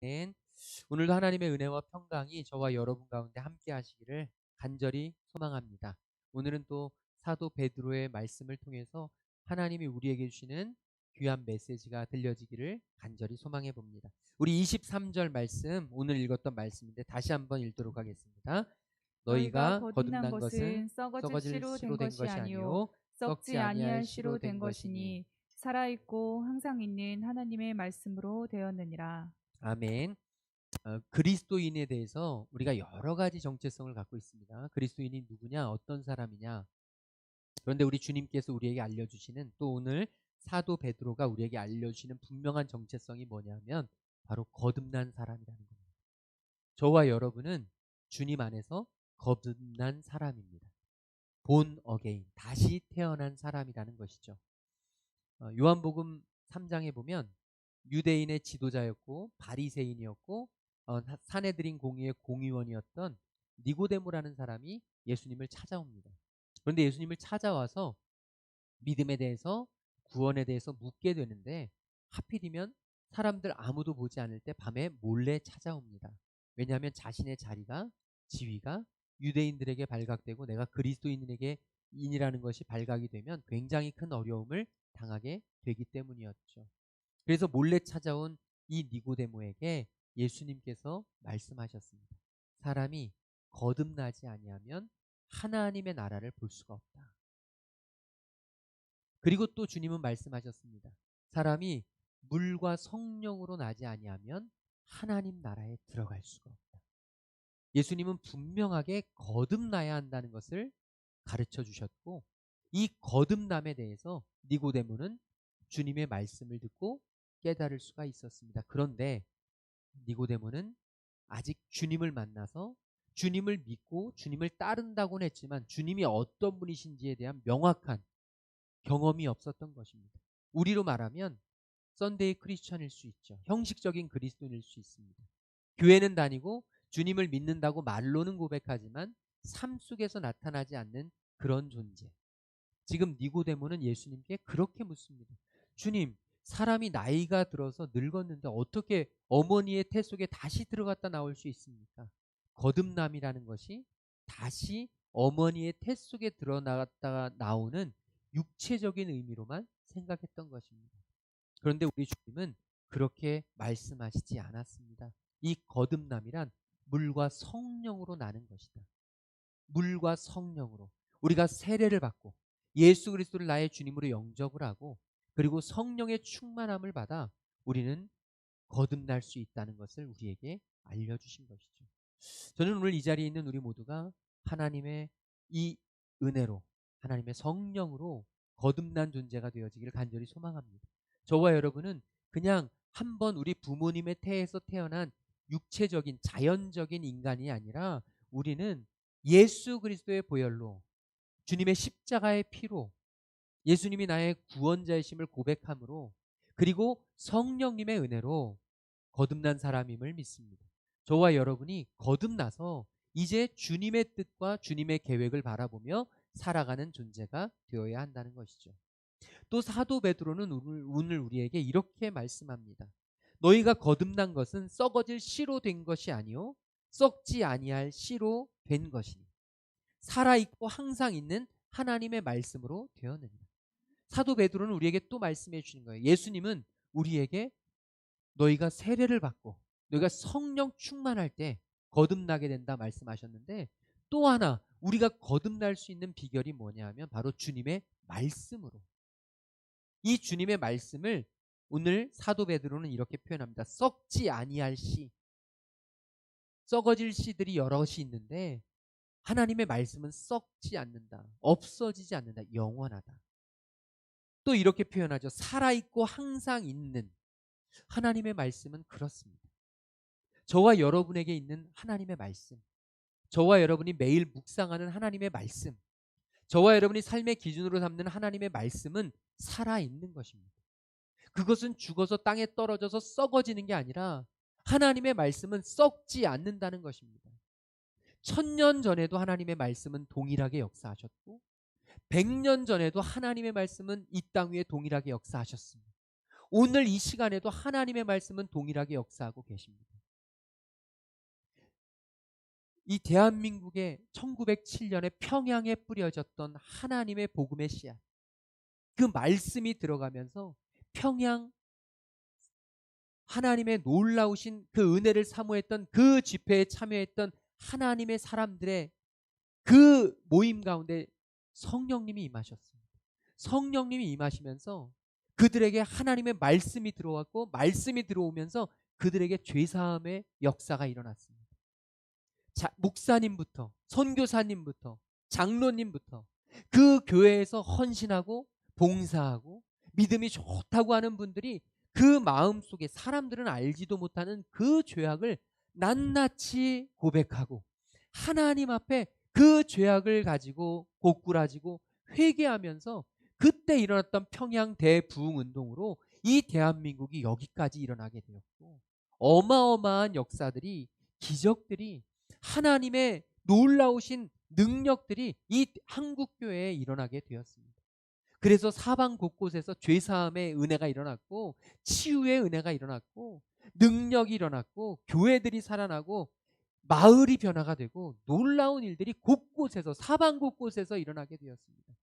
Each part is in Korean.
아멘. 오늘도 하나님의 은혜와 평강이 저와 여러분 가운데 함께 하시기를 간절히 소망합니다. 오늘은 또 사도 베드로의 말씀을 통해서 하나님이 우리에게 주시는 귀한 메시지가 들려지기를 간절히 소망해 봅니다. 우리 23절 말씀, 오늘 읽었던 말씀인데 다시 한번 읽도록 하겠습니다. 너희가 너희가 거듭난 거듭난 것은 것은 썩어질 썩어질 씨로 씨로 된 된 것이 것이 아니요 아니요 썩지 썩지 아니할 아니할 씨로 씨로 된 된 것이니. 것이니 살아있고 항상 있는 하나님의 말씀으로 되었느니라. 아멘. 그리스도인에 대해서 우리가 여러 가지 정체성을 갖고 있습니다. 그리스도인이 누구냐, 어떤 사람이냐. 그런데 우리 주님께서 우리에게 알려주시는, 또 오늘 사도 베드로가 우리에게 알려주시는 분명한 정체성이 뭐냐면 바로 거듭난 사람이라는 겁니다. 저와 여러분은 주님 안에서 거듭난 사람입니다. 본 어게인, 다시 태어난 사람이라는 것이죠. 요한복음 3장에 보면 유대인의 지도자였고 바리새인이었고 산헤드린 공의의 공의원이었던 니고데모라는 사람이 예수님을 찾아옵니다. 그런데 예수님을 찾아와서 믿음에 대해서, 구원에 대해서 묻게 되는데, 하필이면 사람들 아무도 보지 않을 때 밤에 몰래 찾아옵니다. 왜냐하면 자신의 자리가, 지위가 유대인들에게 발각되고 내가 그리스도인에게 인이라는 것이 발각이 되면 굉장히 큰 어려움을 당하게 되기 때문이었죠. 그래서 몰래 찾아온 이 니고데모에게 예수님께서 말씀하셨습니다. 사람이 거듭나지 아니하면 하나님의 나라를 볼 수가 없다. 그리고 또 주님은 말씀하셨습니다. 사람이 물과 성령으로 나지 아니하면 하나님 나라에 들어갈 수가 없다. 예수님은 분명하게 거듭나야 한다는 것을 가르쳐 주셨고, 이 거듭남에 대해서 니고데모는 주님의 말씀을 듣고 깨달을 수가 있었습니다. 그런데 니고데모는 아직 주님을 만나서 주님을 믿고 주님을 따른다고는 했지만 주님이 어떤 분이신지에 대한 명확한 경험이 없었던 것입니다. 우리로 말하면 썬데이 크리스천일 수 있죠. 형식적인 그리스도인일 수 있습니다. 교회는 다니고 주님을 믿는다고 말로는 고백하지만 삶 속에서 나타나지 않는 그런 존재. 지금 니고데모는 예수님께 그렇게 묻습니다. 주님, 사람이 나이가 들어서 늙었는데 어떻게 어머니의 태 속에 다시 들어갔다 나올 수 있습니까? 거듭남이라는 것이 다시 어머니의 태 속에 들어나갔다가 나오는 육체적인 의미로만 생각했던 것입니다. 그런데 우리 주님은 그렇게 말씀하시지 않았습니다. 이 거듭남이란 물과 성령으로 나는 것이다. 물과 성령으로 우리가 세례를 받고 예수 그리스도를 나의 주님으로 영접을 하고 그리고 성령의 충만함을 받아 우리는 거듭날 수 있다는 것을 우리에게 알려주신 것이죠. 저는 오늘 이 자리에 있는 우리 모두가 하나님의 이 은혜로, 하나님의 성령으로 거듭난 존재가 되어지기를 간절히 소망합니다. 저와 여러분은 그냥 한번 우리 부모님의 태에서 태어난 육체적인 자연적인 인간이 아니라 우리는 예수 그리스도의 보혈로, 주님의 십자가의 피로, 예수님이 나의 구원자이심을 고백함으로, 그리고 성령님의 은혜로 거듭난 사람임을 믿습니다. 저와 여러분이 거듭나서 이제 주님의 뜻과 주님의 계획을 바라보며 살아가는 존재가 되어야 한다는 것이죠. 또 사도 베드로는 오늘 우리에게 이렇게 말씀합니다. 너희가 거듭난 것은 썩어질 씨로 된 것이 아니요 썩지 아니할 씨로 된 것이니 살아있고 항상 있는 하나님의 말씀으로 되었느니라. 사도 베드로는 우리에게 또 말씀해 주시는 거예요. 예수님은 우리에게 너희가 세례를 받고 너희가 성령 충만할 때 거듭나게 된다 말씀하셨는데, 또 하나 우리가 거듭날 수 있는 비결이 뭐냐 하면 바로 주님의 말씀으로, 이 주님의 말씀을 오늘 사도 베드로는 이렇게 표현합니다. 썩지 아니할 씨. 썩어질 씨들이 여럿이 있는데 하나님의 말씀은 썩지 않는다. 없어지지 않는다. 영원하다. 또 이렇게 표현하죠. 살아있고 항상 있는 하나님의 말씀은 그렇습니다. 저와 여러분에게 있는 하나님의 말씀, 저와 여러분이 매일 묵상하는 하나님의 말씀, 저와 여러분이 삶의 기준으로 삼는 하나님의 말씀은 살아있는 것입니다. 그것은 죽어서 땅에 떨어져서 썩어지는 게 아니라 하나님의 말씀은 썩지 않는다는 것입니다. 1000년 전에도 하나님의 말씀은 동일하게 역사하셨고 100년 전에도 하나님의 말씀은 이 땅 위에 동일하게 역사하셨습니다. 오늘 이 시간에도 하나님의 말씀은 동일하게 역사하고 계십니다. 이 대한민국의 1907년에 평양에 뿌려졌던 하나님의 복음의 씨앗, 그 말씀이 들어가면서 평양 하나님의 놀라우신 그 은혜를 사모했던 그 집회에 참여했던 하나님의 사람들의 그 모임 가운데 성령님이 임하셨습니다. 성령님이 임하시면서 그들에게 하나님의 말씀이 들어왔고, 말씀이 들어오면서 그들에게 죄사함의 역사가 일어났습니다. 목사님부터 선교사님부터 장로님부터 그 교회에서 헌신하고 봉사하고 믿음이 좋다고 하는 분들이 그 마음속에 사람들은 알지도 못하는 그 죄악을 낱낱이 고백하고 하나님 앞에 그 죄악을 가지고 고꾸라지고 회개하면서 그때 일어났던 평양 대부흥운동으로 이 대한민국이 여기까지 일어나게 되었고, 어마어마한 역사들이, 기적들이, 하나님의 놀라우신 능력들이 이 한국교회에 일어나게 되었습니다. 그래서 사방 곳곳에서 죄사함의 은혜가 일어났고, 치유의 은혜가 일어났고, 능력이 일어났고, 교회들이 살아나고, 마을이 변화가 되고, 놀라운 일들이 곳곳에서, 사방 곳곳에서 일어나게 되었습니다.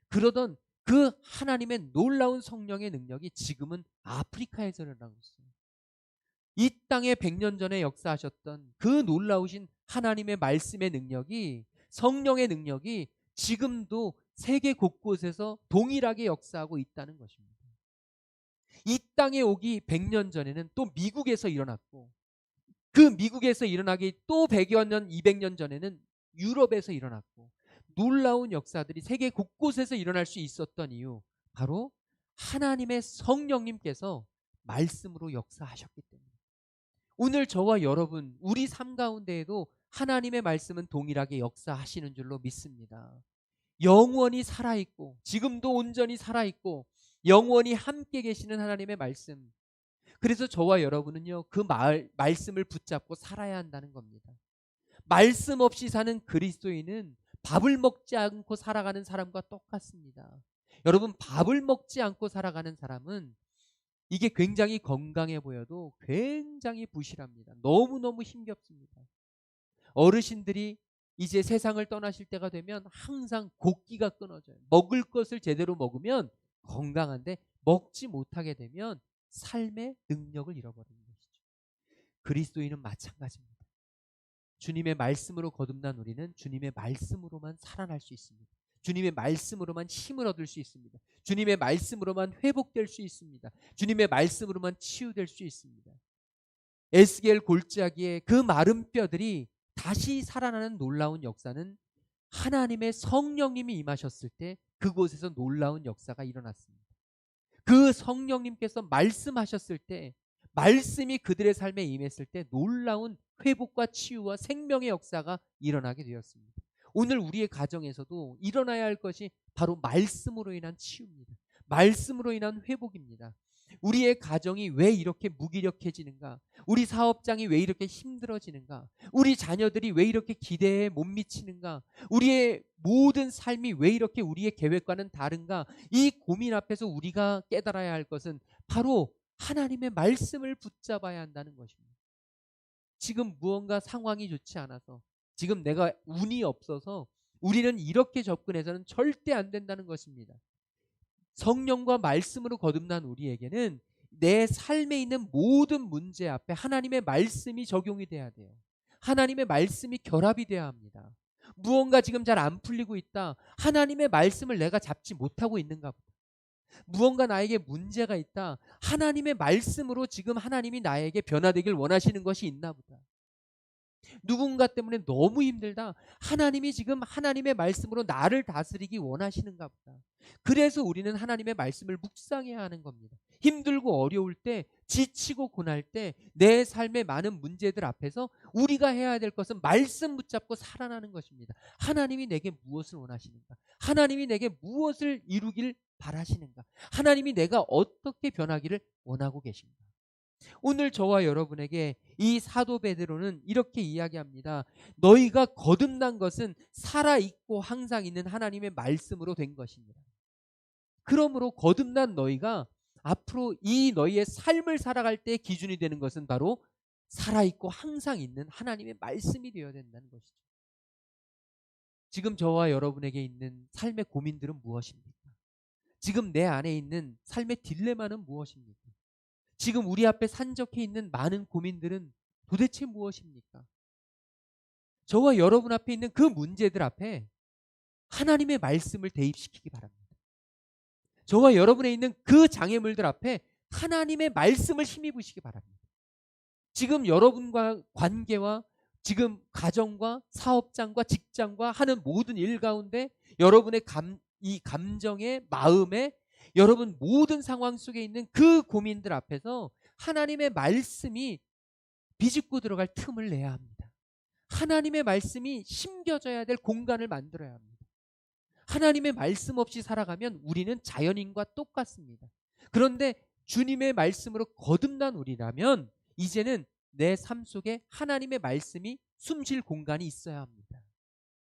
그러던 그 하나님의 놀라운 성령의 능력이 지금은 아프리카에서 일어나고 있어요. 이 땅에 100년 전에 역사하셨던 그 놀라우신 하나님의 말씀의 능력이, 성령의 능력이 지금도 세계 곳곳에서 동일하게 역사하고 있다는 것입니다. 이 땅에 오기 100년 전에는 또 미국에서 일어났고, 그 미국에서 일어나기 또 100여 년, 200년 전에는 유럽에서 일어났고, 놀라운 역사들이 세계 곳곳에서 일어날 수 있었던 이유, 바로 하나님의 성령님께서 말씀으로 역사하셨기 때문입니다. 오늘 저와 여러분, 우리 삶 가운데에도 하나님의 말씀은 동일하게 역사하시는 줄로 믿습니다. 영원히 살아있고, 지금도 온전히 살아있고, 영원히 함께 계시는 하나님의 말씀. 그래서 저와 여러분은요, 그 말씀을 붙잡고 살아야 한다는 겁니다. 말씀 없이 사는 그리스도인은 밥을 먹지 않고 살아가는 사람과 똑같습니다. 여러분, 밥을 먹지 않고 살아가는 사람은 이게 굉장히 건강해 보여도 굉장히 부실합니다. 너무너무 힘겹습니다. 어르신들이 이제 세상을 떠나실 때가 되면 항상 곡기가 끊어져요. 먹을 것을 제대로 먹으면 건강한데 먹지 못하게 되면 삶의 능력을 잃어버리는 것이죠. 그리스도인은 마찬가지입니다. 주님의 말씀으로 거듭난 우리는 주님의 말씀으로만 살아날 수 있습니다. 주님의 말씀으로만 힘을 얻을 수 있습니다. 주님의 말씀으로만 회복될 수 있습니다. 주님의 말씀으로만 치유될 수 있습니다. 에스겔 골짜기의 그 마른 뼈들이 다시 살아나는 놀라운 역사는 하나님의 성령님이 임하셨을 때 그곳에서 놀라운 역사가 일어났습니다. 그 성령님께서 말씀하셨을 때, 말씀이 그들의 삶에 임했을 때 놀라운 회복과 치유와 생명의 역사가 일어나게 되었습니다. 오늘 우리의 가정에서도 일어나야 할 것이 바로 말씀으로 인한 치유입니다. 말씀으로 인한 회복입니다. 우리의 가정이 왜 이렇게 무기력해지는가? 우리 사업장이 왜 이렇게 힘들어지는가? 우리 자녀들이 왜 이렇게 기대에 못 미치는가? 우리의 모든 삶이 왜 이렇게 우리의 계획과는 다른가? 이 고민 앞에서 우리가 깨달아야 할 것은 바로 하나님의 말씀을 붙잡아야 한다는 것입니다. 지금 무언가 상황이 좋지 않아서, 지금 내가 운이 없어서 우리는 이렇게 접근해서는 절대 안 된다는 것입니다. 성령과 말씀으로 거듭난 우리에게는 내 삶에 있는 모든 문제 앞에 하나님의 말씀이 적용이 돼야 돼요. 하나님의 말씀이 결합이 돼야 합니다. 무언가 지금 잘 안 풀리고 있다. 하나님의 말씀을 내가 잡지 못하고 있는가 보다. 무언가 나에게 문제가 있다. 하나님의 말씀으로 지금 하나님이 나에게 변화되길 원하시는 것이 있나 보다. 누군가 때문에 너무 힘들다. 하나님이 지금 하나님의 말씀으로 나를 다스리기 원하시는가 보다. 그래서 우리는 하나님의 말씀을 묵상해야 하는 겁니다. 힘들고 어려울 때, 지치고 고날 때, 내 삶의 많은 문제들 앞에서 우리가 해야 될 것은 말씀 붙잡고 살아나는 것입니다. 하나님이 내게 무엇을 원하시는가? 하나님이 내게 무엇을 이루길 바라시는가? 하나님이 내가 어떻게 변하기를 원하고 계신가? 오늘 저와 여러분에게 이 사도 베드로는 이렇게 이야기합니다. 너희가 거듭난 것은 살아있고 항상 있는 하나님의 말씀으로 된 것입니다. 그러므로 거듭난 너희가 앞으로 이 너희의 삶을 살아갈 때 기준이 되는 것은 바로 살아있고 항상 있는 하나님의 말씀이 되어야 된다는 것이죠. 지금 저와 여러분에게 있는 삶의 고민들은 무엇입니까? 지금 내 안에 있는 삶의 딜레마는 무엇입니까? 지금 우리 앞에 산적해 있는 많은 고민들은 도대체 무엇입니까? 저와 여러분 앞에 있는 그 문제들 앞에 하나님의 말씀을 대입시키기 바랍니다. 저와 여러분에 있는 그 장애물들 앞에 하나님의 말씀을 힘입으시기 바랍니다. 지금 여러분과 관계와 지금 가정과 사업장과 직장과 하는 모든 일 가운데 여러분의 이 감정의 마음에 여러분 모든 상황 속에 있는 그 고민들 앞에서 하나님의 말씀이 비집고 들어갈 틈을 내야 합니다. 하나님의 말씀이 심겨져야 될 공간을 만들어야 합니다. 하나님의 말씀 없이 살아가면 우리는 자연인과 똑같습니다. 그런데 주님의 말씀으로 거듭난 우리라면 이제는 내 삶 속에 하나님의 말씀이 숨쉴 공간이 있어야 합니다.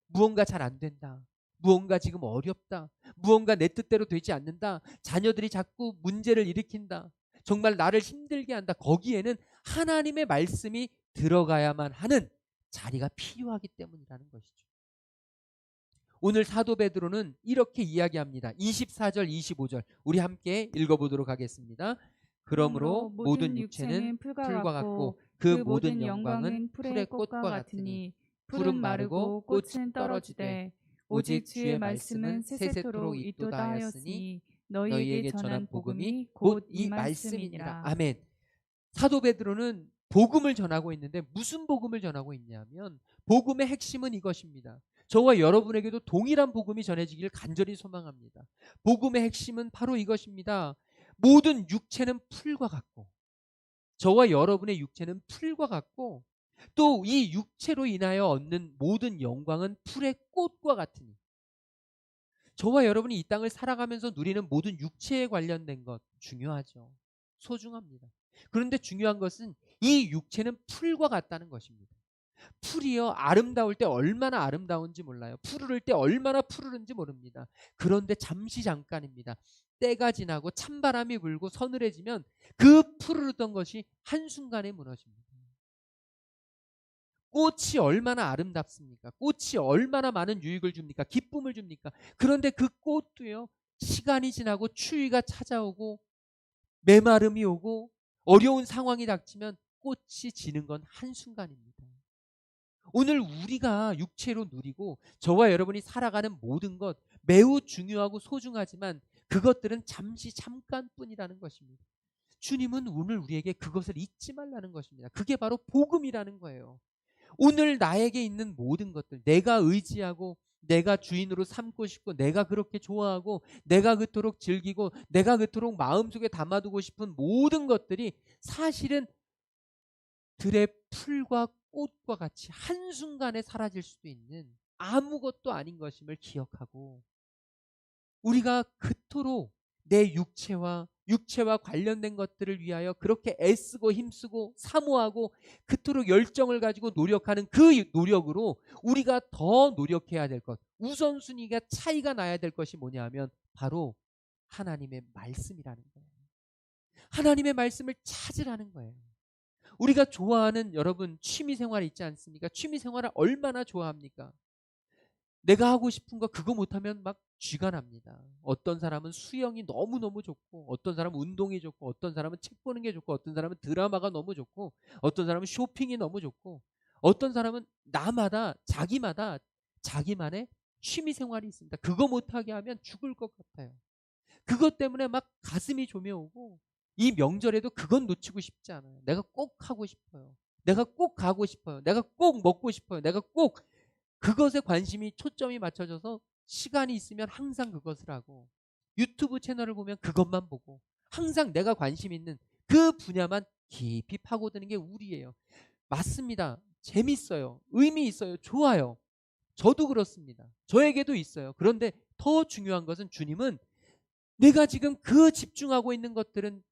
무언가 잘 안 된다. 무언가 지금 어렵다. 무언가 내 뜻대로 되지 않는다. 자녀들이 자꾸 문제를 일으킨다. 정말 나를 힘들게 한다. 거기에는 하나님의 말씀이 들어가야만 하는 자리가 필요하기 때문이라는 것이죠. 오늘 사도 베드로는 이렇게 이야기합니다. 24절 25절 우리 함께 읽어보도록 하겠습니다. 그러므로 모든 육체는 풀과 같고 그 모든 영광은 풀의 꽃과 같으니 풀은 마르고 꽃은 떨어지되 오직 주의 말씀은 세세토록 있도다 하였으니 너희에게 전한 복음이 곧 이 말씀이니라. 아멘. 사도 베드로는 복음을 전하고 있는데 무슨 복음을 전하고 있냐면 복음의 핵심은 이것입니다. 저와 여러분에게도 동일한 복음이 전해지길 간절히 소망합니다. 복음의 핵심은 바로 이것입니다. 모든 육체는 풀과 같고 저와 여러분의 육체는 풀과 같고 또 이 육체로 인하여 얻는 모든 영광은 풀의 꽃과 같으니 저와 여러분이 이 땅을 살아가면서 누리는 모든 육체에 관련된 것 중요하죠. 소중합니다. 그런데 중요한 것은 이 육체는 풀과 같다는 것입니다. 풀이요 아름다울 때 얼마나 아름다운지 몰라요. 푸르를 때 얼마나 푸르른지 모릅니다. 그런데 잠시 잠깐입니다. 때가 지나고 찬바람이 불고 서늘해지면 그 푸르르던 것이 한순간에 무너집니다. 꽃이 얼마나 아름답습니까? 꽃이 얼마나 많은 유익을 줍니까? 기쁨을 줍니까? 그런데 그 꽃도요 시간이 지나고 추위가 찾아오고 메마름이 오고 어려운 상황이 닥치면 꽃이 지는 건 한순간입니다. 오늘 우리가 육체로 누리고 저와 여러분이 살아가는 모든 것 매우 중요하고 소중하지만 그것들은 잠시 잠깐뿐이라는 것입니다. 주님은 오늘 우리에게 그것을 잊지 말라는 것입니다. 그게 바로 복음이라는 거예요. 오늘 나에게 있는 모든 것들 내가 의지하고 내가 주인으로 삼고 싶고 내가 그렇게 좋아하고 내가 그토록 즐기고 내가 그토록 마음속에 담아두고 싶은 모든 것들이 사실은 들의 풀과 꽃과 같이 한순간에 사라질 수도 있는 아무것도 아닌 것임을 기억하고 우리가 그토록 내 육체와 관련된 것들을 위하여 그렇게 애쓰고 힘쓰고 사모하고 그토록 열정을 가지고 노력하는 그 노력으로 우리가 더 노력해야 될 것, 우선순위가 차이가 나야 될 것이 뭐냐 하면 바로 하나님의 말씀이라는 거예요. 하나님의 말씀을 찾으라는 거예요. 우리가 좋아하는 여러분 취미생활 있지 않습니까? 취미생활을 얼마나 좋아합니까? 내가 하고 싶은 거 그거 못하면 막 쥐가 납니다. 어떤 사람은 수영이 너무너무 좋고 어떤 사람은 운동이 좋고 어떤 사람은 책 보는 게 좋고 어떤 사람은 드라마가 너무 좋고 어떤 사람은 쇼핑이 너무 좋고 어떤 사람은 자기마다 자기만의 취미생활이 있습니다. 그거 못하게 하면 죽을 것 같아요. 그것 때문에 막 가슴이 조여오고 이 명절에도 그건 놓치고 싶지 않아요. 내가 꼭 하고 싶어요. 내가 꼭 가고 싶어요. 내가 꼭 먹고 싶어요. 내가 꼭 그것에 관심이 초점이 맞춰져서 시간이 있으면 항상 그것을 하고 유튜브 채널을 보면 그것만 보고 항상 내가 관심 있는 그 분야만 깊이 파고드는 게 우리예요. 맞습니다. 재밌어요. 의미 있어요. 좋아요. 저도 그렇습니다. 저에게도 있어요. 그런데 더 중요한 것은 주님은 내가 지금 그 집중하고 있는 것들은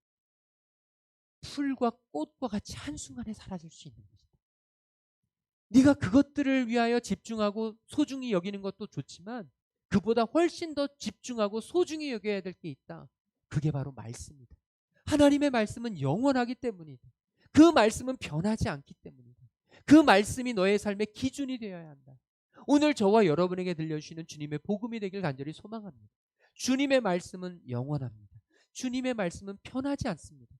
풀과 꽃과 같이 한순간에 사라질 수 있는 것이다. 네가 그것들을 위하여 집중하고 소중히 여기는 것도 좋지만 그보다 훨씬 더 집중하고 소중히 여겨야 될 게 있다. 그게 바로 말씀이다. 하나님의 말씀은 영원하기 때문이다. 그 말씀은 변하지 않기 때문이다. 그 말씀이 너의 삶의 기준이 되어야 한다. 오늘 저와 여러분에게 들려주시는 주님의 복음이 되길 간절히 소망합니다. 주님의 말씀은 영원합니다. 주님의 말씀은 변하지 않습니다.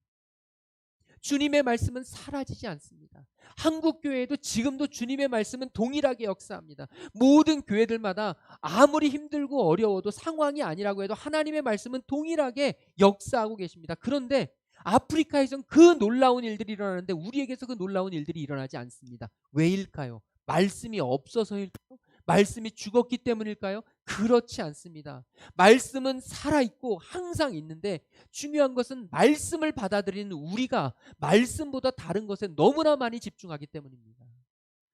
주님의 말씀은 사라지지 않습니다. 한국교회에도 지금도 주님의 말씀은 동일하게 역사합니다. 모든 교회들마다 아무리 힘들고 어려워도 상황이 아니라고 해도 하나님의 말씀은 동일하게 역사하고 계십니다. 그런데 아프리카에선 그 놀라운 일들이 일어나는데 우리에게서 그 놀라운 일들이 일어나지 않습니다. 왜일까요? 말씀이 없어서일까요? 말씀이 죽었기 때문일까요? 그렇지 않습니다. 말씀은 살아있고 항상 있는데 중요한 것은 말씀을 받아들이는 우리가 말씀보다 다른 것에 너무나 많이 집중하기 때문입니다.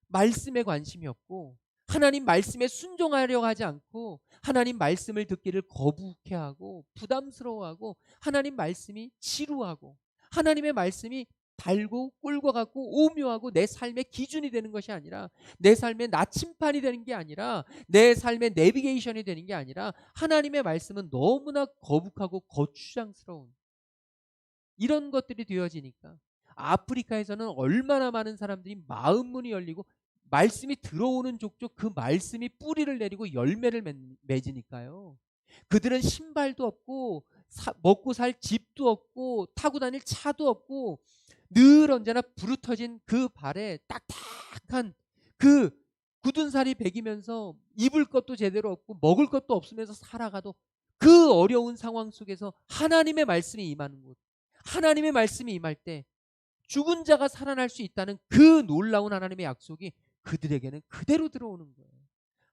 말씀에 관심이 없고 하나님 말씀에 순종하려고 하지 않고 하나님 말씀을 듣기를 거북해하고 부담스러워하고 하나님 말씀이 지루하고 하나님의 말씀이 달고 꿀과 같고 오묘하고 내 삶의 기준이 되는 것이 아니라 내 삶의 나침판이 되는 게 아니라 내 삶의 내비게이션이 되는 게 아니라 하나님의 말씀은 너무나 거북하고 거추장스러운 이런 것들이 되어지니까 아프리카에서는 얼마나 많은 사람들이 마음 문이 열리고 말씀이 들어오는 족족 그 말씀이 뿌리를 내리고 열매를 맺으니까요. 그들은 신발도 없고 먹고 살 집도 없고 타고 다닐 차도 없고 늘 언제나 부르터진 그 발에 딱딱한 그 굳은 살이 배기면서 입을 것도 제대로 없고 먹을 것도 없으면서 살아가도 그 어려운 상황 속에서 하나님의 말씀이 임하는 곳, 하나님의 말씀이 임할 때 죽은 자가 살아날 수 있다는 그 놀라운 하나님의 약속이 그들에게는 그대로 들어오는 거예요.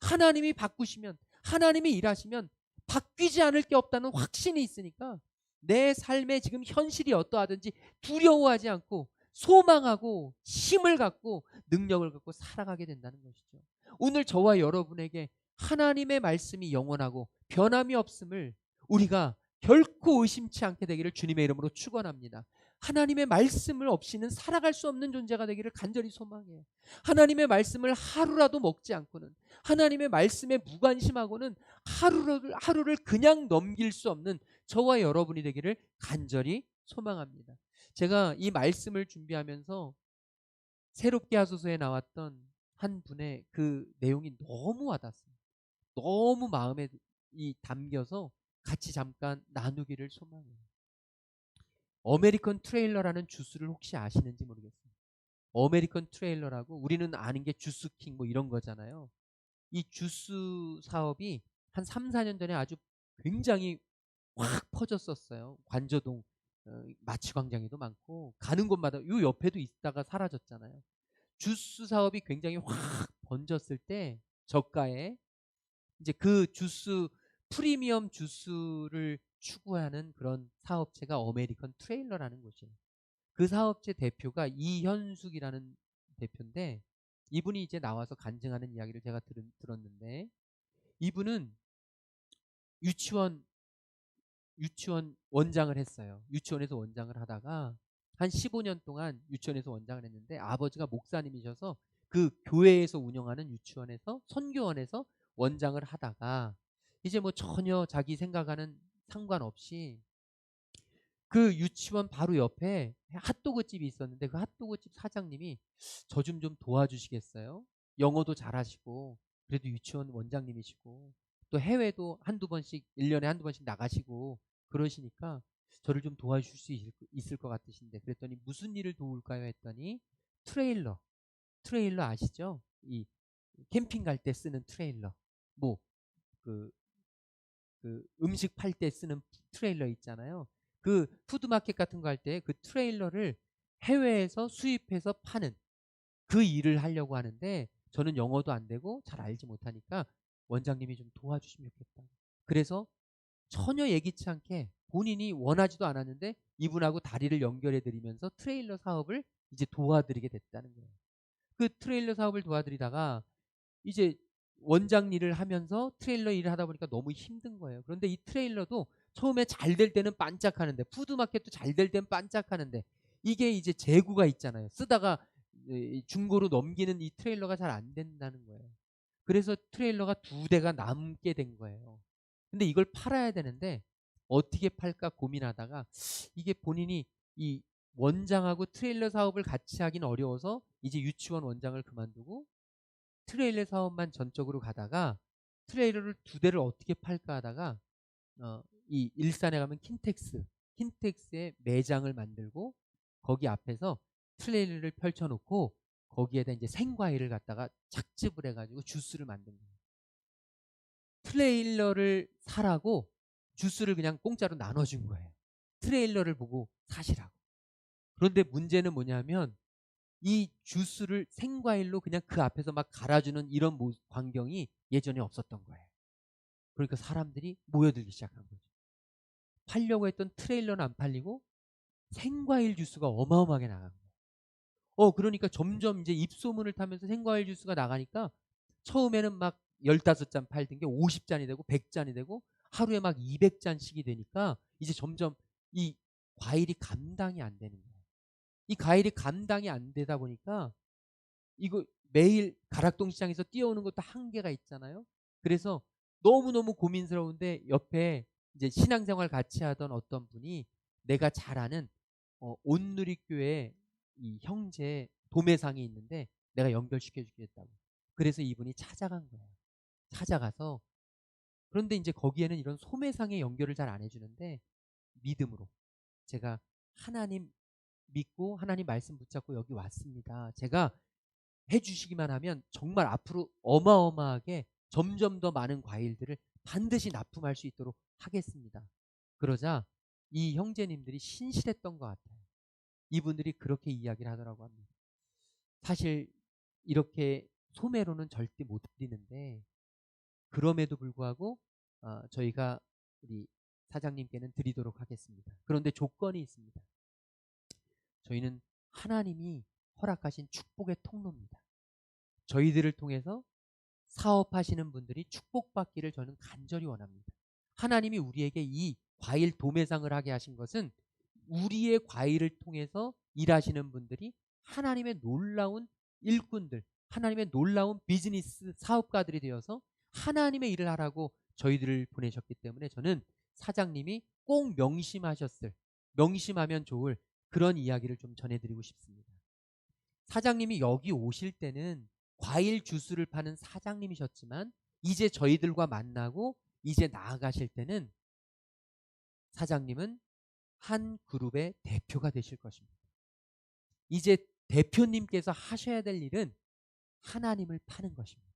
하나님이 바꾸시면, 하나님이 일하시면 바뀌지 않을 게 없다는 확신이 있으니까 내 삶의 지금 현실이 어떠하든지 두려워하지 않고 소망하고 힘을 갖고 능력을 갖고 살아가게 된다는 것이죠. 오늘 저와 여러분에게 하나님의 말씀이 영원하고 변함이 없음을 우리가 결코 의심치 않게 되기를 주님의 이름으로 축원합니다. 하나님의 말씀을 없이는 살아갈 수 없는 존재가 되기를 간절히 소망해요. 하나님의 말씀을 하루라도 먹지 않고는 하나님의 말씀에 무관심하고는 하루를 그냥 넘길 수 없는 저와 여러분이 되기를 간절히 소망합니다. 제가 이 말씀을 준비하면서 새롭게 하소서에 나왔던 한 분의 그 내용이 너무 와닿습니다. 너무 마음에 담겨서 같이 잠깐 나누기를 소망해요. 어메리컨 트레일러라는 주스를 혹시 아시는지 모르겠어요. 어메리컨 트레일러라고 우리는 아는 게 주스킹 뭐 이런 거잖아요. 이 주스 사업이 한 3, 4년 전에 아주 굉장히 확 퍼졌었어요. 관저동 마취광장에도 많고 가는 곳마다 요 옆에도 있다가 사라졌잖아요. 주스 사업이 굉장히 확 번졌을 때 저가에 이제 그 주스 프리미엄 주스를 추구하는 그런 사업체가 어메리컨 트레일러라는 곳이에요. 그 사업체 대표가 이현숙이라는 대표인데 이분이 이제 나와서 간증하는 이야기를 제가 들었는데 이분은 유치원 원장을 했어요. 유치원에서 원장을 하다가 한 15년 동안 유치원에서 원장을 했는데 아버지가 목사님이셔서 그 교회에서 운영하는 유치원에서 선교원에서 원장을 하다가 이제 뭐 전혀 자기 생각하는 상관없이 그 유치원 바로 옆에 핫도그 집이 있었는데 그 핫도그 집 사장님이 저 좀 도와주시겠어요? 영어도 잘하시고 그래도 유치원 원장님이시고 또 해외도 한두 번씩 1년에 한두 번씩 나가시고 그러시니까 저를 좀 도와주실 수 있을 것 같으신데 그랬더니 무슨 일을 도울까요 했더니 트레일러 아시죠? 이 캠핑 갈 때 쓰는 트레일러 뭐 그 음식 팔 때 쓰는 트레일러 있잖아요. 그 푸드마켓 같은 거 할 때 그 트레일러를 해외에서 수입해서 파는 그 일을 하려고 하는데 저는 영어도 안 되고 잘 알지 못하니까 원장님이 좀 도와주시면 좋겠다. 그래서 전혀 예기치 않게 본인이 원하지도 않았는데 이분하고 다리를 연결해 드리면서 트레일러 사업을 이제 도와드리게 됐다는 거예요. 그 트레일러 사업을 도와드리다가 이제 원장 일을 하면서 트레일러 일을 하다 보니까 너무 힘든 거예요. 그런데 이 트레일러도 처음에 잘 될 때는 반짝하는데 푸드마켓도 잘 될 때는 반짝하는데 이게 이제 재고가 있잖아요. 쓰다가 중고로 넘기는 이 트레일러가 잘 안 된다는 거예요. 그래서 트레일러가 2대가 남게 된 거예요. 근데 이걸 팔아야 되는데 어떻게 팔까 고민하다가 이게 본인이 이 원장하고 트레일러 사업을 같이 하긴 어려워서 이제 유치원 원장을 그만두고 트레일러 사업만 전적으로 가다가 트레일러를 2대를 어떻게 팔까 하다가 이 일산에 가면 킨텍스의 매장을 만들고 거기 앞에서 트레일러를 펼쳐놓고 거기에다 이제 생과일을 갖다가 착즙을 해가지고 주스를 만든 거예요. 트레일러를 사라고 주스를 그냥 공짜로 나눠준 거예요. 트레일러를 보고 사시라고. 그런데 문제는 뭐냐면 이 주스를 생과일로 그냥 그 앞에서 막 갈아주는 이런 광경이 예전에 없었던 거예요. 그러니까 사람들이 모여들기 시작한 거죠. 팔려고 했던 트레일러는 안 팔리고 생과일 주스가 어마어마하게 나간 거예요. 그러니까 점점 이제 입소문을 타면서 생과일 주스가 나가니까 처음에는 막 15잔 팔던 게 50잔이 되고 100잔이 되고 하루에 막 200잔씩이 되니까 이제 점점 이 과일이 감당이 안 되는 거예요. 이 과일이 감당이 안 되다 보니까 이거 매일 가락동 시장에서 뛰어오는 것도 한계가 있잖아요. 그래서 너무너무 고민스러운데 옆에 이제 신앙생활 같이 하던 어떤 분이 내가 잘 아는 온누리교회 이 형제 도매상이 있는데 내가 연결시켜 주겠다고. 그래서 이분이 찾아간 거예요. 찾아가서 그런데 이제 거기에는 이런 소매상의 연결을 잘 안 해주는데 믿음으로 제가 하나님 믿고 하나님 말씀 붙잡고 여기 왔습니다. 제가 해주시기만 하면 정말 앞으로 어마어마하게 점점 더 많은 과일들을 반드시 납품할 수 있도록 하겠습니다. 그러자 이 형제님들이 신실했던 것 같아요. 이분들이 그렇게 이야기를 하더라고 합니다. 사실 이렇게 소매로는 절대 못 드리는데 그럼에도 불구하고 저희가 우리 사장님께는 드리도록 하겠습니다. 그런데 조건이 있습니다. 저희는 하나님이 허락하신 축복의 통로입니다. 저희들을 통해서 사업하시는 분들이 축복받기를 저는 간절히 원합니다. 하나님이 우리에게 이 과일 도매상을 하게 하신 것은 우리의 과일을 통해서 일하시는 분들이 하나님의 놀라운 일꾼들, 하나님의 놀라운 비즈니스 사업가들이 되어서 하나님의 일을 하라고 저희들을 보내셨기 때문에 저는 사장님이 꼭 명심하면 좋을 그런 이야기를 좀 전해드리고 싶습니다. 사장님이 여기 오실 때는 과일 주스를 파는 사장님이셨지만 이제 저희들과 만나고 이제 나아가실 때는 사장님은 한 그룹의 대표가 되실 것입니다. 이제 대표님께서 하셔야 될 일은 하나님을 파는 것입니다.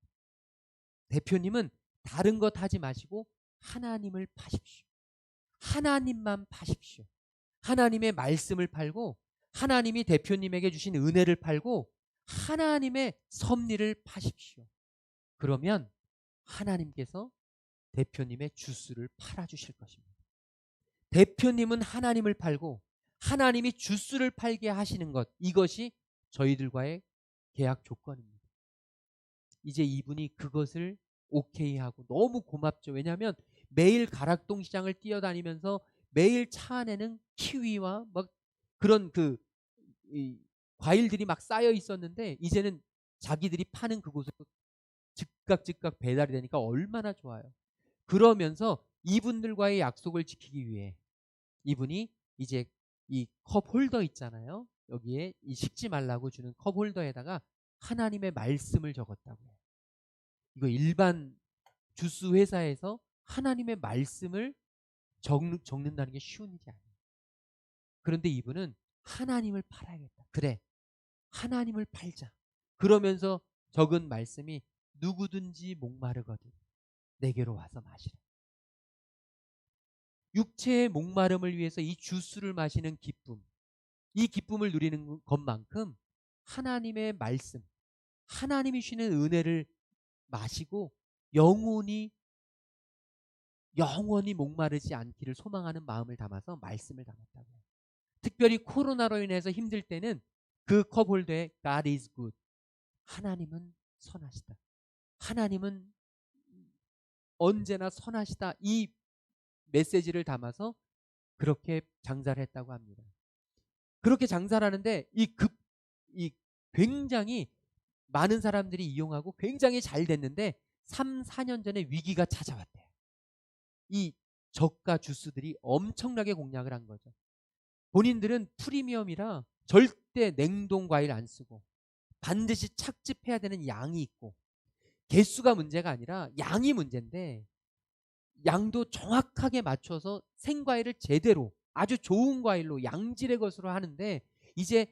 대표님은 다른 것 하지 마시고 하나님을 파십시오. 하나님만 파십시오. 하나님의 말씀을 팔고 하나님이 대표님에게 주신 은혜를 팔고 하나님의 섭리를 파십시오. 그러면 하나님께서 대표님의 주스를 팔아주실 것입니다. 대표님은 하나님을 팔고 하나님이 주스를 팔게 하시는 것, 이것이 저희들과의 계약 조건입니다. 이제 이분이 그것을 오케이 하고 너무 고맙죠. 왜냐하면 매일 가락동 시장을 뛰어다니면서 매일 차 안에는 키위와 막 그런 이 과일들이 막 쌓여 있었는데 이제는 자기들이 파는 그곳으로 즉각 배달이 되니까 얼마나 좋아요. 그러면서 이분들과의 약속을 지키기 위해 이분이 이제 이 컵 홀더 있잖아요. 여기에 이 식지 말라고 주는 컵 홀더에다가 하나님의 말씀을 적었다고요. 이거 일반 주스 회사에서 하나님의 말씀을 적는다는 게 쉬운 일이 아니에요. 그런데 이분은 하나님을 팔아야겠다. 그래, 하나님을 팔자. 그러면서 적은 말씀이 누구든지 목마르거든 내게로 와서 마시라. 육체의 목마름을 위해서 이 주스를 마시는 기쁨, 이 기쁨을 누리는 것만큼 하나님의 말씀, 하나님이 주시는 은혜를 마시고 영원히 목마르지 않기를 소망하는 마음을 담아서 말씀을 담았다고 해요. 특별히 코로나로 인해서 힘들 때는 그 컵홀더에 God is good, 하나님은 선하시다, 하나님은 언제나 선하시다, 이 메시지를 담아서 그렇게 장사를 했다고 합니다. 그렇게 장사를 하는데 이 굉장히 많은 사람들이 이용하고 굉장히 잘 됐는데 3, 4년 전에 위기가 찾아왔대요. 이 저가 주스들이 엄청나게 공략을 한 거죠. 본인들은 프리미엄이라 절대 냉동 과일 안 쓰고 반드시 착즙해야 되는 양이 있고 개수가 문제가 아니라 양이 문제인데 양도 정확하게 맞춰서 생과일을 제대로 아주 좋은 과일로 양질의 것으로 하는데 이제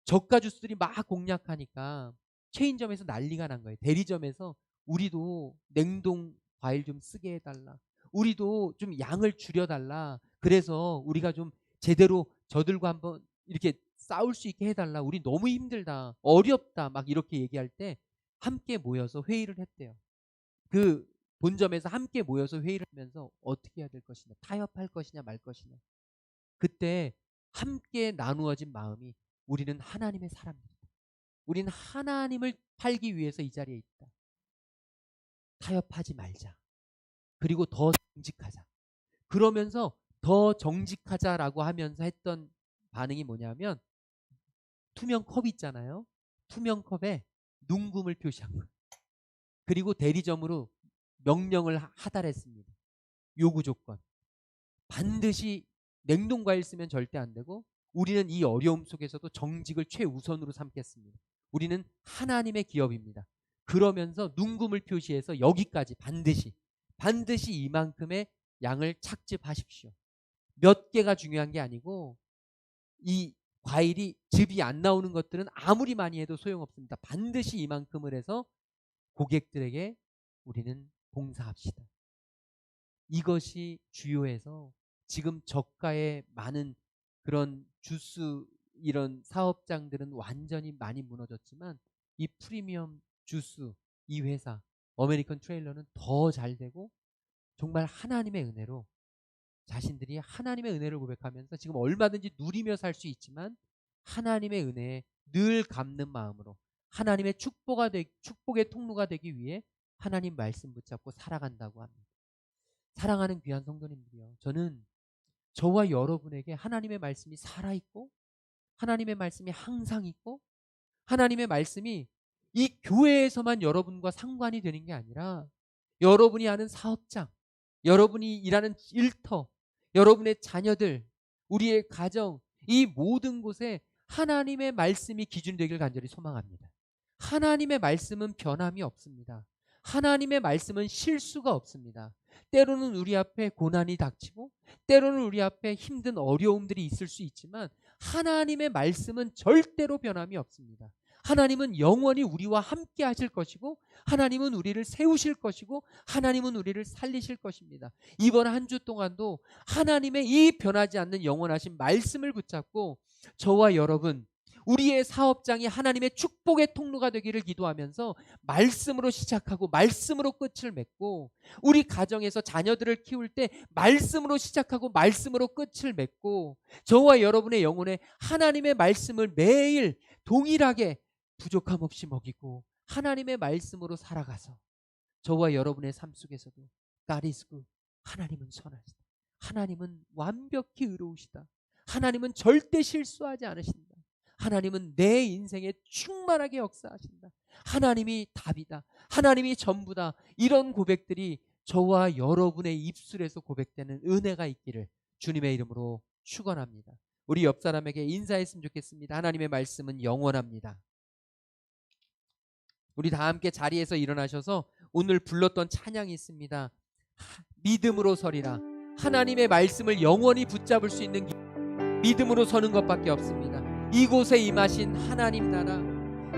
저가 주스들이 막 공략하니까 체인점에서 난리가 난 거예요. 대리점에서 우리도 냉동 과일 좀 쓰게 해달라. 우리도 좀 양을 줄여달라. 그래서 우리가 좀 제대로 저들과 한번 이렇게 싸울 수 있게 해달라. 우리 너무 힘들다. 어렵다. 막 이렇게 얘기할 때 함께 모여서 회의를 했대요. 그 본점에서 함께 모여서 회의를 하면서 어떻게 해야 될 것이냐, 타협할 것이냐 말 것이냐. 그때 함께 나누어진 마음이 우리는 하나님의 사람입니다. 우리는 하나님을 팔기 위해서 이 자리에 있다. 타협하지 말자. 그리고 더 정직하자. 그러면서 더 정직하자라고 하면서 했던 반응이 뭐냐면 투명 컵 있잖아요. 투명 컵에 눈금을 표시한 거예요. 그리고 대리점으로 명령을 하달했습니다. 요구 조건. 반드시 냉동 과일 쓰면 절대 안 되고 우리는 이 어려움 속에서도 정직을 최우선으로 삼겠습니다. 우리는 하나님의 기업입니다. 그러면서 눈금을 표시해서 여기까지 반드시 이만큼의 양을 착즙하십시오. 몇 개가 중요한 게 아니고 이 과일이 즙이 안 나오는 것들은 아무리 많이 해도 소용없습니다. 반드시 이만큼을 해서 고객들에게 우리는 봉사합시다. 이것이 주요해서 지금 저가의 많은 그런 주스 이런 사업장들은 완전히 많이 무너졌지만 이 프리미엄 주스 이 회사 어메리칸 트레일러는 더 잘 되고 정말 하나님의 은혜로 자신들이 하나님의 은혜를 고백하면서 지금 얼마든지 누리며 살 수 있지만 하나님의 은혜에 늘 갚는 마음으로 하나님의 축복의 통로가 되기 위해 하나님 말씀 붙잡고 살아간다고 합니다. 사랑하는 귀한 성도님들이요. 저는 저와 여러분에게 하나님의 말씀이 살아있고 하나님의 말씀이 항상 있고 하나님의 말씀이 이 교회에서만 여러분과 상관이 되는 게 아니라 여러분이 하는 사업장, 여러분이 일하는 일터, 여러분의 자녀들, 우리의 가정, 이 모든 곳에 하나님의 말씀이 기준이 되길 간절히 소망합니다. 하나님의 말씀은 변함이 없습니다. 하나님의 말씀은 실수가 없습니다. 때로는 우리 앞에 고난이 닥치고 때로는 우리 앞에 힘든 어려움들이 있을 수 있지만 하나님의 말씀은 절대로 변함이 없습니다. 하나님은 영원히 우리와 함께 하실 것이고 하나님은 우리를 세우실 것이고 하나님은 우리를 살리실 것입니다. 이번 한 주 동안도 하나님의 이 변하지 않는 영원하신 말씀을 붙잡고 저와 여러분 우리의 사업장이 하나님의 축복의 통로가 되기를 기도하면서 말씀으로 시작하고 말씀으로 끝을 맺고 우리 가정에서 자녀들을 키울 때 말씀으로 시작하고 말씀으로 끝을 맺고 저와 여러분의 영혼에 하나님의 말씀을 매일 동일하게 부족함 없이 먹이고 하나님의 말씀으로 살아가서 저와 여러분의 삶 속에서도 God is good. 하나님은 선하시다. 하나님은 완벽히 의로우시다. 하나님은 절대 실수하지 않으신다. 하나님은 내 인생에 충만하게 역사하신다. 하나님이 답이다. 하나님이 전부다. 이런 고백들이 저와 여러분의 입술에서 고백되는 은혜가 있기를 주님의 이름으로 축원합니다. 우리 옆 사람에게 인사했으면 좋겠습니다. 하나님의 말씀은 영원합니다. 우리 다 함께 자리에서 일어나셔서 오늘 불렀던 찬양이 있습니다. 믿음으로 서리라. 하나님의 말씀을 영원히 붙잡을 수 있는 믿음으로 서는 것밖에 없습니다. 이곳에 임하신 하나님 나라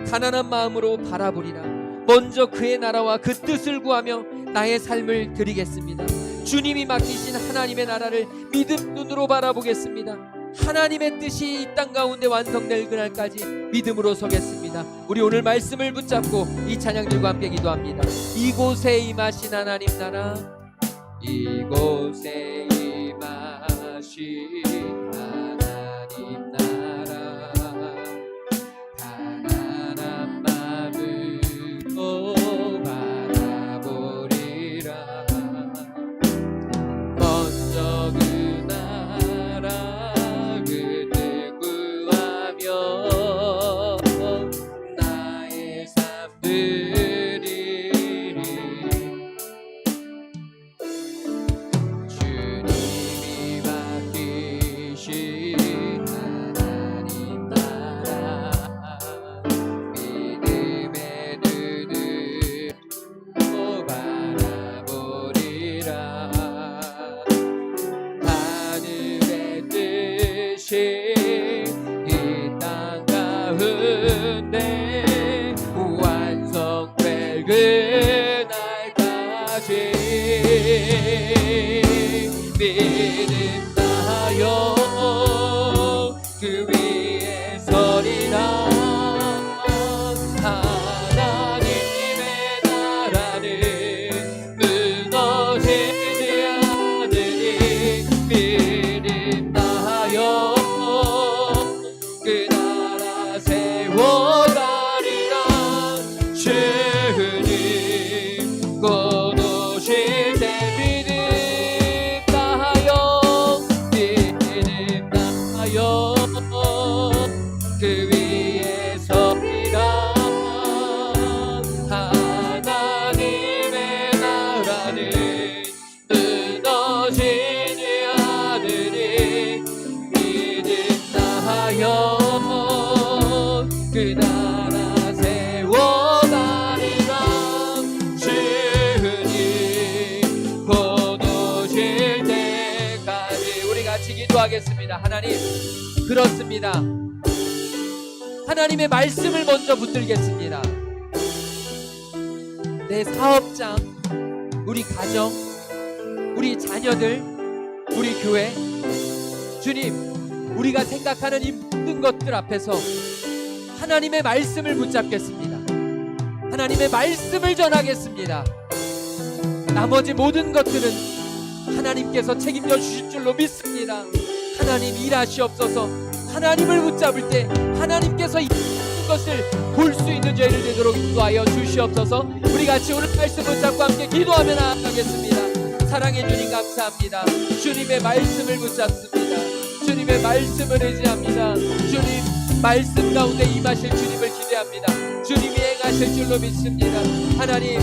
가난한 마음으로 바라보리라. 먼저 그의 나라와 그 뜻을 구하며 나의 삶을 드리겠습니다. 주님이 맡기신 하나님의 나라를 믿음 눈으로 바라보겠습니다. 하나님의 뜻이 이 땅 가운데 완성될 그날까지 믿음으로 서겠습니다. 우리 오늘 말씀을 붙잡고 이 찬양들과 함께 기도합니다. 이곳에 임하신 하나님 나라 이곳에 임하신 하나님 나라 가난한 마음으로 바라보리라. 먼저 그 나라 그 뜻 구하며 나의 삶 드리리. 주님 그날까지 믿음 다하여 그 위에 서리라. 하나님의 나라는 무너지지 않으니 믿음 다하여 그 나라 세워가리라. 주님 곧 오실 때 믿음 다하여 그 위에 서리라. 하나님의 나라는 무너지지 않으니 믿음 다하여 그 나라 세워가리라. 주님 곧 오실 때까지. 우리 같이 기도하겠습니다. 하나님, 그렇습니다. 하나님의 말씀을 먼저 붙들겠습니다. 내 사업장, 우리 가정, 우리 자녀들, 우리 교회, 주님, 우리가 생각하는 이 모든 것들 앞에서 하나님의 말씀을 붙잡겠습니다. 하나님의 말씀을 전하겠습니다. 나머지 모든 것들은 하나님께서 책임져 주실 줄로 믿습니다. 하나님 일하시옵소서. 하나님을 붙잡을 때 하나님께서 이 것을 볼 수 있는 저희를 되도록 인도하여 주시옵소서. 우리 같이 오늘 말씀 붙잡고 함께 기도하며 나아가겠습니다. 사랑해 주님 감사합니다. 주님의 말씀을 붙잡습니다. 주님의 말씀을 의지합니다. 주님 말씀 가운데 임하실 주님을 기대합니다. 주님이 행하실 줄로 믿습니다. 하나님,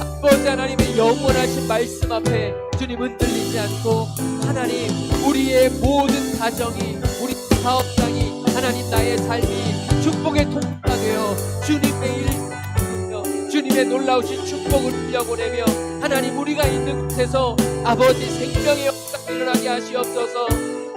아버지 하나님의 영원하신 말씀 앞에 주님 흔들리지 않고, 하나님 우리의 모든 가정이, 우리 사업장이, 하나님 나의 삶이 축복의 통로가 되어 주님의 일, 주님의 놀라우신 축복을 흘려보내며 하나님 우리가 있는 곳에서 아버지 생명의 역사가 일어나게 하시옵소서.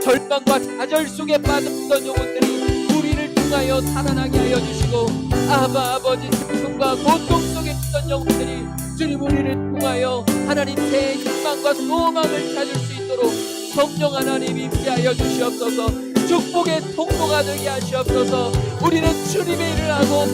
절망과 좌절 속에 빠졌던 영혼들이 우리를 통하여 살아나게 하여 주시고, 아버지 슬픔과 고통 속에 있던 영혼들이 주님 우리를 통하여 하나님 새 희망과 소망을 찾을 수 있도록 성령 하나님 임재하여 주시옵소서. 축복의 통로가 되게 하시옵소서. 우리는 주님의 일을 하고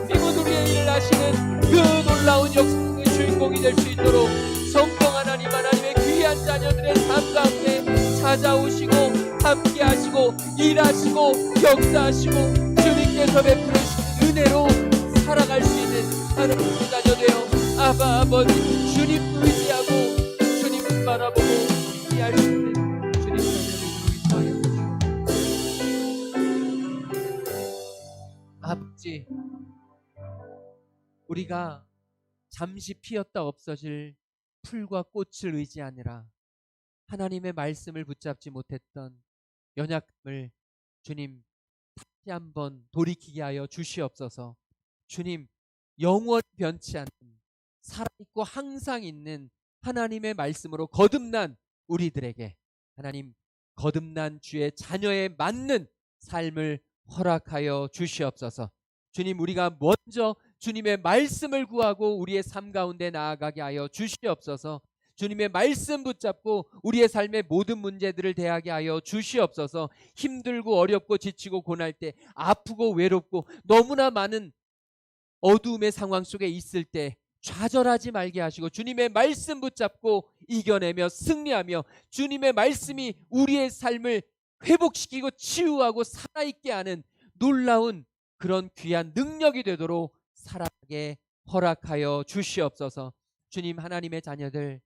주님은 우리의 일을 하시는 그 놀라운 역사의 주인공이 될 수 있도록 성령 하나님, 하나님의 귀한 자녀들의 삶 가운데 찾아오시고 함께 하시고 일하시고 역사하시고 주님께서 베풀으신 은혜로 살아갈 수 있는 하나님의 자녀 되어 아버지 주님 의지하고 주님을 바라보고 이해할 수 있는 주님 자녀를 인도하여 아버지, 우리가 잠시 피었다 없어질 풀과 꽃을 의지하느라 하나님의 말씀을 붙잡지 못했던 연약함을 주님 다시 한번 돌이키게 하여 주시옵소서. 주님, 영원히 변치 않는 살아있고 항상 있는 하나님의 말씀으로 거듭난 우리들에게 하나님 거듭난 주의 자녀에 맞는 삶을 허락하여 주시옵소서. 주님, 우리가 먼저 주님의 말씀을 구하고 우리의 삶 가운데 나아가게 하여 주시옵소서. 주님의 말씀 붙잡고 우리의 삶의 모든 문제들을 대하게 하여 주시옵소서. 힘들고 어렵고 지치고 고날 때, 아프고 외롭고 너무나 많은 어두움의 상황 속에 있을 때 좌절하지 말게 하시고 주님의 말씀 붙잡고 이겨내며 승리하며 주님의 말씀이 우리의 삶을 회복시키고 치유하고 살아있게 하는 놀라운 그런 귀한 능력이 되도록 살아가게 허락하여 주시옵소서. 주님, 하나님의 자녀들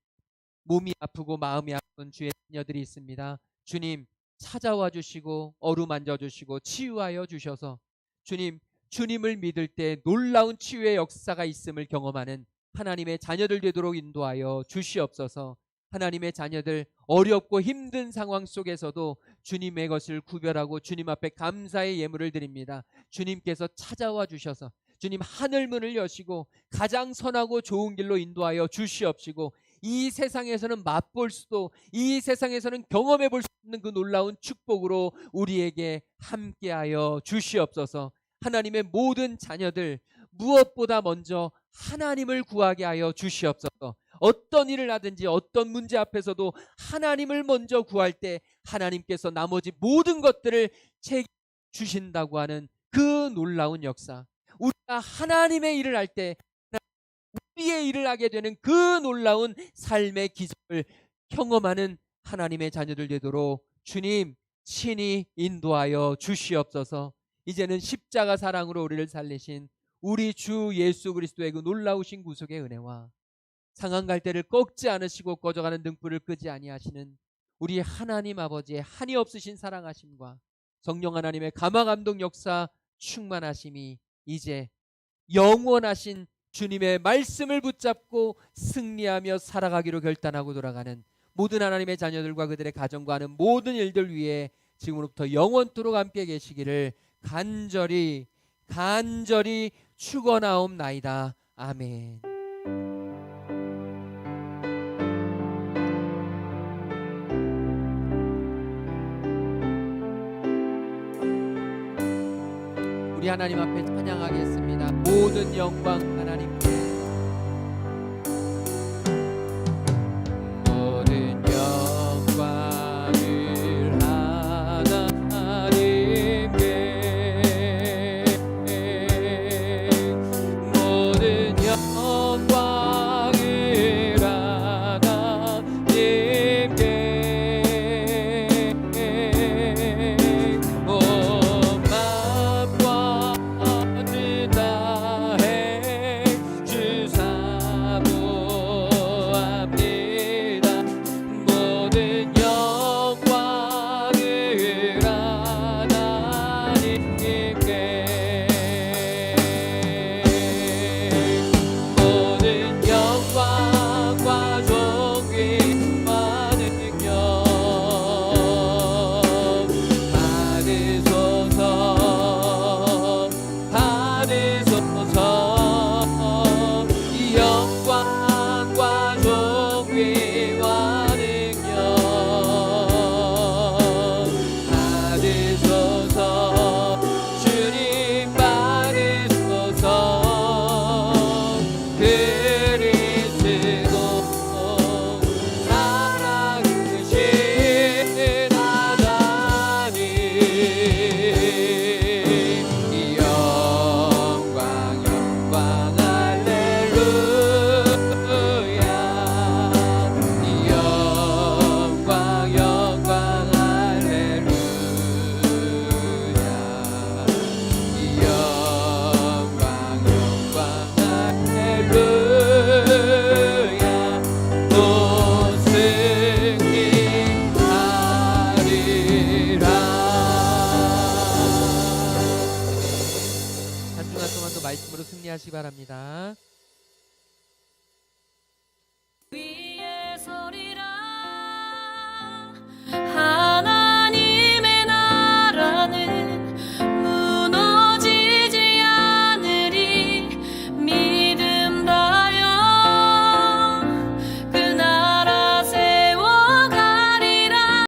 몸이 아프고 마음이 아픈 주의 자녀들이 있습니다. 주님, 찾아와 주시고 어루만져 주시고 치유하여 주셔서 주님, 주님을 믿을 때 놀라운 치유의 역사가 있음을 경험하는 하나님의 자녀들 되도록 인도하여 주시옵소서. 하나님의 자녀들 어렵고 힘든 상황 속에서도 주님의 것을 구별하고 주님 앞에 감사의 예물을 드립니다. 주님께서 찾아와 주셔서 주님 하늘문을 여시고 가장 선하고 좋은 길로 인도하여 주시옵시고, 이 세상에서는 맛볼 수도 이 세상에서는 경험해 볼 수 없는 그 놀라운 축복으로 우리에게 함께하여 주시옵소서. 하나님의 모든 자녀들 무엇보다 먼저 하나님을 구하게 하여 주시옵소서. 어떤 일을 하든지 어떤 문제 앞에서도 하나님을 먼저 구할 때 하나님께서 나머지 모든 것들을 책임 주신다고 하는 그 놀라운 역사, 우리가 하나님의 일을 할 때 우리의 일을 하게 되는 그 놀라운 삶의 기적을 경험하는 하나님의 자녀들 되도록 주님 친히 인도하여 주시옵소서. 이제는 십자가 사랑으로 우리를 살리신 우리 주 예수 그리스도의 그 놀라우신 구속의 은혜와 상한 갈대를 꺾지 않으시고 꺼져가는 등불을 끄지 아니하시는 우리 하나님 아버지의 한이 없으신 사랑하심과 성령 하나님의 감화감동 역사 충만하심이 이제 영원하신 주님의 말씀을 붙잡고 승리하며 살아가기로 결단하고 돌아가는 모든 하나님의 자녀들과 그들의 가정과 하는 모든 일들 위해 지금부터 영원토록 함께 계시기를 간절히 축원하옵나이다. 아멘. 우리 하나님 앞에 찬양하겠습니다. 모든 영광 하나님께. 모든 영광을 하나님께, 모든 영광을 하나님께, 온 맘과 뜻 다해 주 사모합니다. 모든 영광을 하나님께, 모든 영광과 존귀와 능력 받으소서. 이 영광과 존귀와 능력 받으소서. 주님 받으소서. 그리스도 사랑하신 하나님, 이 영광 할렐루야. 이 영광 할렐루야. 이 영광 할렐루야. 또 승리하리라. 한 주간 동안도 말씀으로 승리하시기 바랍니다.